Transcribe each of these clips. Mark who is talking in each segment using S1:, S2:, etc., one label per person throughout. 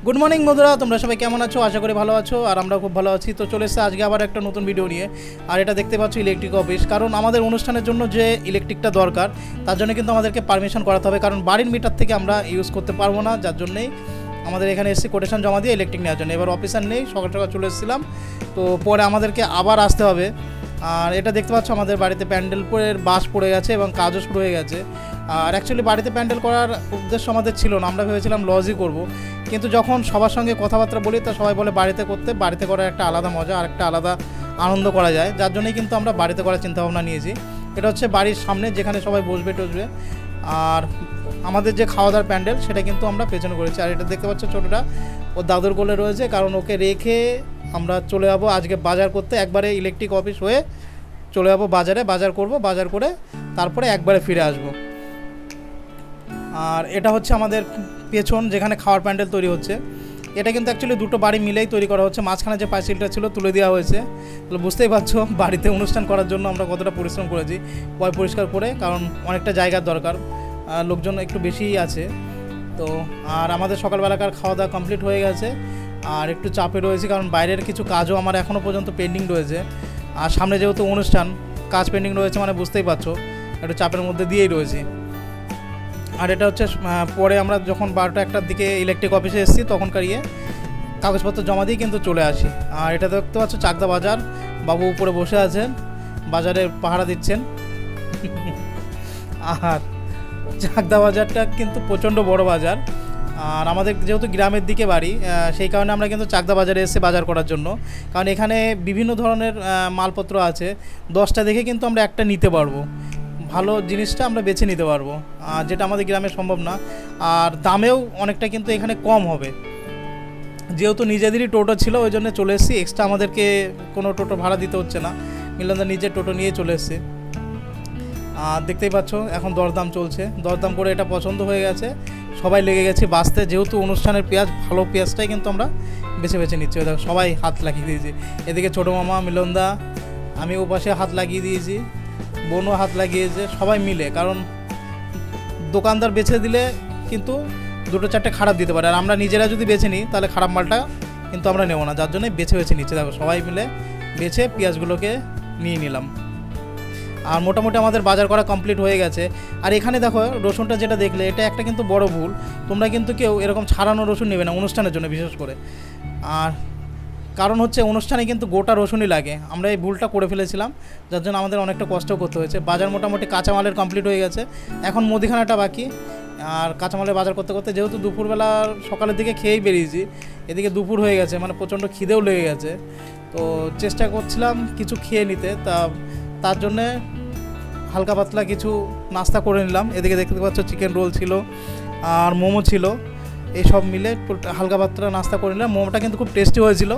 S1: Good morning বন্ধুরা, তোমরা সবাই কেমন আছো? আশা করি ভালো আছো, আর আমরা খুব ভালো আছি। তো চলে এসেছে আজকে আবার একটা নতুন ভিডিও নিয়ে। আর এটা দেখতে পাচ্ছ ইলেকট্রিক অফিস, কারণ আমাদের অনুষ্ঠানের জন্য যে ইলেকট্রিকটা দরকার তার জন্য কিন্তু আমাদেরকে পারমিশন করাতে হবে, কারণ বাড়ির মিটার থেকে আমরা ইউজ করতে পারবো না। যার জন্যই আমাদের এখানে এসে কোটেশন জমা দিয়ে ইলেকট্রিক নেওয়ার জন্য। এবার অফিসার নেই, সকাল সকাল চলে এসেছিলাম, তো পরে আমাদেরকে আবার আসতে হবে। আর এটা দেখতে পাচ্ছ আমাদের বাড়িতে প্যান্ডেল বাস পড়ে গেছে এবং কাজও শুরু হয়ে গেছে। আর অ্যাকচুয়ালি বাড়িতে প্যান্ডেল করার উদ্দেশ্য আমাদের ছিল না, আমরা ভেবেছিলাম লজই করব। কিন্তু যখন সবার সঙ্গে কথাবার্তা বলি তা সবাই বলে বাড়িতে করার একটা আলাদা মজা আর একটা আলাদা আনন্দ করা যায়। যার জন্যই কিন্তু আমরা বাড়িতে করার চিন্তাভাবনা নিয়েছি। এটা হচ্ছে বাড়ির সামনে, যেখানে সবাই বসবে টসবে। আর আমাদের যে খাওয়া দাওয়ার প্যান্ডেল সেটা কিন্তু আমরা পেছনে করেছি। আর এটা দেখতে পাচ্ছ ছোটোটা ওর দাদুর কোলে রয়েছে, কারণ ওকে রেখে আমরা চলে যাবো আজকে বাজার করতে। একবারে ইলেকট্রিক অফিস হয়ে চলে যাবো বাজারে, বাজার করব, বাজার করে তারপরে একবারে ফিরে আসব। আর এটা হচ্ছে আমাদের পেছন, যেখানে খাওয়ার প্যান্ডেল তৈরি হচ্ছে। এটা কিন্তু অ্যাকচুয়ালি দুটো বাড়ি মিলেই তৈরি করা হচ্ছে। মাঝখানে যে পাঁচিলটা ছিল তুলে দেওয়া হয়েছে। তাহলে বুঝতেই পারছো বাড়িতে অনুষ্ঠান করার জন্য আমরা কতটা পরিশ্রম করেছি, পরিষ্কার করে, কারণ অনেকটা জায়গার দরকার, লোকজন একটু বেশিই আছে। তো আর আমাদের সকালবেলাকার খাওয়া দাওয়া কমপ্লিট হয়ে গেছে। আর একটু চাপে রয়েছে, কারণ বাইরের কিছু কাজও আমার এখনও পর্যন্ত পেন্ডিং রয়েছে। আর সামনে যেহেতু অনুষ্ঠান, কাজ পেন্ডিং রয়েছে, মানে বুঝতেই পারছো একটু চাপের মধ্যে দিয়েই রয়েছি। আর এটা হচ্ছে পরে আমরা যখন 12টা-1টার দিকে ইলেকট্রিক অফিসে এসেছি তখনকার কাগজপত্র জমা দিয়ে কিন্তু চলে আসি। আর এটা দেখতে পাচ্ছ চাকদা বাজার, বাবু উপরে বসে আছেন, বাজারে পাহারা দিচ্ছেন। আর চাকদা বাজারটা কিন্তু প্রচণ্ড বড় বাজার। আর আমাদের যেহেতু গ্রামের দিকে বাড়ি, সেই কারণে আমরা কিন্তু চাকদা বাজারে এসে বাজার করার জন্য, কারণ এখানে বিভিন্ন ধরনের মালপত্র আছে। 10টা দেখে কিন্তু আমরা একটা নিতে পারবো, ভালো জিনিসটা আমরা বেছে নিতে পারবো, যেটা আমাদের গ্রামে সম্ভব না। আর দামেও অনেকটা কিন্তু এখানে কম হবে। যেহেতু নিজেদেরই টোটো ছিল ওই জন্য চলে এসেছি, এক্সট্রা আমাদেরকে কোনো টোটো ভাড়া দিতে হচ্ছে না, মিলনদা নিজের টোটো নিয়ে চলে এসেছে। আর দেখতেই পাচ্ছ এখন দরদাম চলছে, দরদাম করে এটা পছন্দ হয়ে গেছে, সবাই লেগে গেছে বাঁচতে। যেহেতু অনুষ্ঠানের পেঁয়াজ, ভালো পেঁয়াজটাই কিন্তু আমরা বেছে বেছে নিচ্ছি। দেখো সবাই হাত লাগিয়ে দিয়েছি, এদিকে ছোটো মামা, মিলনদা, আমি ও পাশে হাত লাগিয়ে দিয়েছি, বোনও হাত লাগিয়েছে, সবাই মিলে। কারণ দোকানদার বেছে দিলে কিন্তু 2-4টে খারাপ দিতে পারে, আর আমরা নিজেরা যদি বেছে নিই তাহলে খারাপ মালটা কিন্তু আমরা নেব না। যার জন্যই বেছে নিচ্ছি। দেখো সবাই মিলে বেছে পেঁয়াজগুলোকে নিয়ে নিলাম। আর মোটামুটি আমাদের বাজার করা কমপ্লিট হয়ে গেছে। আর এখানে দেখো রসুনটা যেটা দেখলে, এটা একটা কিন্তু বড় ভুল। তোমরা কিন্তু কেউ এরকম ছাড়ানো রসুন নেবে না অনুষ্ঠানের জন্য বিশেষ করে। আর কারণ হচ্ছে অনুষ্ঠানে কিন্তু গোটা রসুনই লাগে, আমরা এই ভুলটা করে ফেলেছিলাম, যার জন্য আমাদের অনেকটা কষ্ট করতে হয়েছে। বাজার মোটামুটি কাঁচামালের কমপ্লিট হয়ে গেছে, এখন মুদিখানাটা বাকি। আর কাঁচামালের বাজার করতে করতে যেহেতু দুপুরবেলা সকালের দিকে খেয়েই বেরিয়েছি, এদিকে দুপুর হয়ে গেছে, মানে প্রচণ্ড খিদেও লেগে গেছে। তো চেষ্টা করছিলাম কিছু খেয়ে নিতে, তার জন্যে হালকা পাতলা কিছু নাস্তা করে নিলাম। এদিকে দেখতে পাচ্ছ চিকেন রোল ছিল আর মোমো ছিল, এইসব মিলে হালকা পাতলা নাস্তা করে নিলাম। মোমোটা কিন্তু খুব টেস্টি হয়েছিল।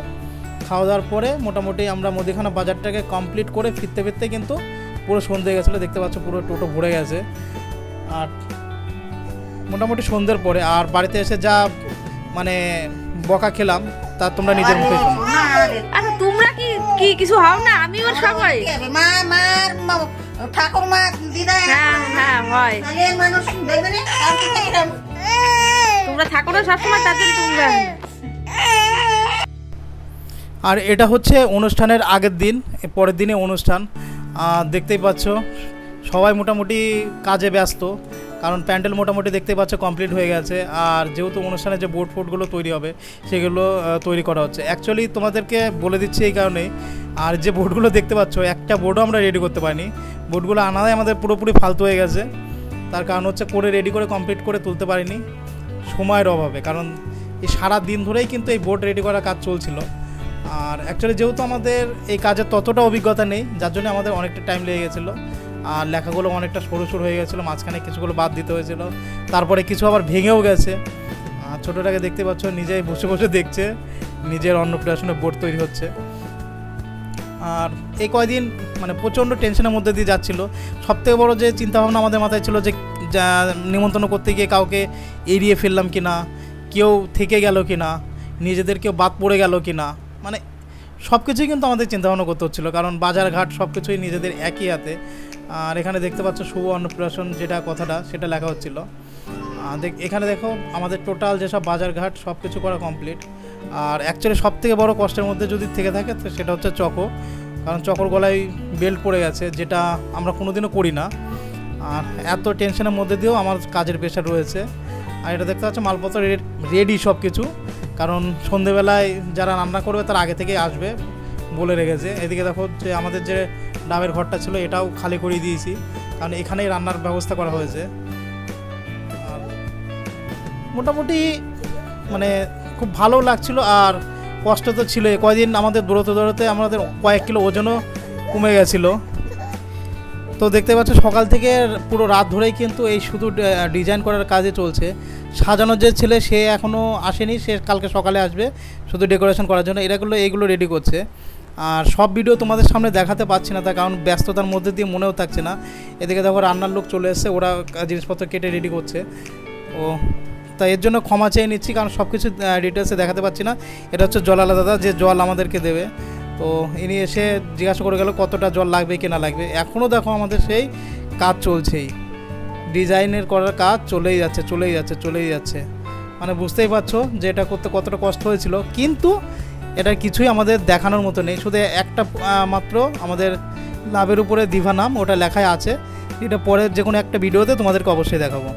S1: খাওয়া দাওয়ার পরে মোটামুটি আমরা মুদিখানা বাজারটাকে কমপ্লিট করে ফিরতে ফিরতে কিন্তু পুরো সন্ধ্যে গেছিলো। দেখতে পাচ্ছ পুরো টোটো ভরে গেছে। আর মোটামুটি সন্ধ্যের পরে আর বাড়িতে এসে যা মানে বকা খেলাম তা তোমরা নিজের মুখে শোনো।
S2: আচ্ছা তোমরা কি কিছু হও না? আমিও সবাই
S3: ঠাকুরমা দিদা,
S2: হ্যাঁ হয়,
S3: মানুষ দেখবে না,
S2: তোমরা থাকো না সবসময়, তার জন্য তোমরা।
S1: আর এটা হচ্ছে অনুষ্ঠানের আগের দিন, পরের দিনে অনুষ্ঠান। দেখতেই পাচ্ছ সবাই মোটামুটি কাজে ব্যস্ত, কারণ প্যান্ডেল মোটামুটি দেখতেই পাচ্ছ কমপ্লিট হয়ে গেছে। আর যেহেতু অনুষ্ঠানে যে বোর্ডগুলো তৈরি হবে সেগুলো তৈরি করা হচ্ছে। অ্যাকচুয়ালি তোমাদেরকে বলে দিচ্ছি এই কারণেই, আর যে বোর্ডগুলো দেখতে পাচ্ছ একটা বোর্ডও আমরা রেডি করতে পারিনি, বোর্ডগুলো আনাদাই আমাদের পুরোপুরি ফালতু হয়ে গেছে। তার কারণ হচ্ছে রেডি করে কমপ্লিট করে তুলতে পারিনি সময়ের অভাবে, কারণ এই সারা দিন ধরেই কিন্তু এই বোর্ড রেডি করার কাজ চলছিল। আর অ্যাকচুয়ালি যেহেতু আমাদের এই কাজের ততটা অভিজ্ঞতা নেই, যার জন্য আমাদের অনেকটা টাইম লেগে গেছিলো। আর লেখাগুলো অনেকটা সরু হয়ে গেছিলো, মাঝখানে কিছুগুলো বাদ দিতে হয়েছিল, তারপরে কিছু আবার ভেঙেও গেছে। আর ছোটোটাকে দেখতে পাচ্ছ নিজেই বসে বসে দেখছে নিজের অন্নপ্রাশনের বোর্ড তৈরি হচ্ছে। আর এই কয়দিন মানে প্রচণ্ড টেনশনের মধ্যে দিয়ে যাচ্ছিলো। সবথেকে বড়ো যে চিন্তাভাবনা আমাদের মাথায় ছিল যে নিমন্ত্রণ করতে গিয়ে কাউকে এড়িয়ে ফেললাম কি না, কেউ থেকে গেল কি না, নিজেদের কেউ বাদ পড়ে গেল কি না, মানে সব কিছুই কিন্তু আমাদের চিন্তাভাবনা করতে হচ্ছিলো। কারণ বাজার ঘাট সব কিছুই নিজেদের একই হাতে, আর এখানে দেখতে পাচ্ছ শুভ অন্নপ্রাশন যেটা কথাটা সেটা লেখা হচ্ছিল। এখানে দেখো আমাদের টোটাল যেসব বাজারঘাট সব কিছু করা কমপ্লিট। আর অ্যাকচুয়ালি সবথেকে বড় কষ্টের মধ্যে যদি থেকে থাকে তো সেটা হচ্ছে চকো, কারণ চকোর গলায় বেল্ট পড়ে গেছে, যেটা আমরা কোনোদিনও করি না। আর এত টেনশনের মধ্যে দিয়েও আমার কাজের প্রেশার রয়েছে। আর এটা দেখতে পাচ্ছ মালপত্র রেডি সব কিছু, কারণ সন্ধেবেলায় যারা রান্না করবে তার আগে থেকেই আসবে বলে রেখেছে। এদিকে দেখো যে আমাদের যে ডাবের ঘরটা ছিল এটাও খালি করিয়ে দিয়েছি, কারণ এখানেই রান্নার ব্যবস্থা করা হয়েছে। আর মোটামুটি মানে খুব ভালো লাগছিল। আর কষ্ট তো ছিল, কয়দিন আমাদের দৌড়তে আমাদের কয়েক কিলো ওজনও কমে গেছিলো। তো দেখতে পাচ্ছ সকাল থেকে পুরো রাত ধরেই কিন্তু এই শুধু ডিজাইন করার কাজে চলছে। সাজানোর যে ছেলে সে এখনও আসেনি, সে কালকে সকালে আসবে শুধু ডেকোরেশন করার জন্য। এইগুলো রেডি করছে। আর সব ভিডিও তোমাদের সামনে দেখাতে পাচ্ছি না, তার কারণ ব্যস্ততার মধ্যে দিয়ে মনেও থাকছে না। এদিকে দেখো রান্নার লোক চলে এসছে, ওরা জিনিসপত্র কেটে রেডি করছে। তাই এর জন্য ক্ষমা চেয়ে নিচ্ছি, কারণ সব কিছু ডিটেলসে দেখাতে পাচ্ছি না। এটা হচ্ছে জলালা দাদা, যে জল আমাদেরকে দেবে। তো ইনি এসে জিজ্ঞাসা করে গেল কতটা জল লাগবে কি না লাগবে। এখনও দেখো আমাদের সেই কাজ চলছেই, ডিজাইনের করার কাজ চলেই যাচ্ছে। মানে বুঝতেই পারছো যে এটা করতে কতটা কষ্ট হয়েছিল, কিন্তু এটার কিছুই আমাদের দেখানোর মতো নেই। শুধু একটা মাত্র আমাদের লাভের উপরে দিভা নাম ওটা লেখাই আছে, এটা পরের যে কোনো একটা ভিডিওতে তোমাদেরকে অবশ্যই দেখাবো।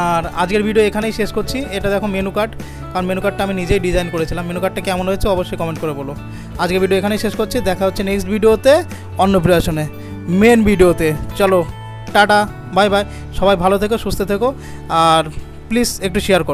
S1: আর আজকের ভিডিও এখানেই শেষ করছি। এটা দেখো মেনু কার্ড, কারণ মেনু কার্ডটা আমি নিজেই ডিজাইন করেছিলাম। মেনু কার্ডটা কেমন হয়েছে অবশ্যই কমেন্ট করে বলো। আজকের ভিডিও এখানেই শেষ করছি, দেখা হচ্ছে নেক্সট ভিডিওতে, অন্নপ্রাশনে মেন ভিডিওতে। চলো টাটা, বাই বাই, সবাই ভালো থেকো, সুস্থ থেকো, আর প্লিজ একটু শেয়ার করো।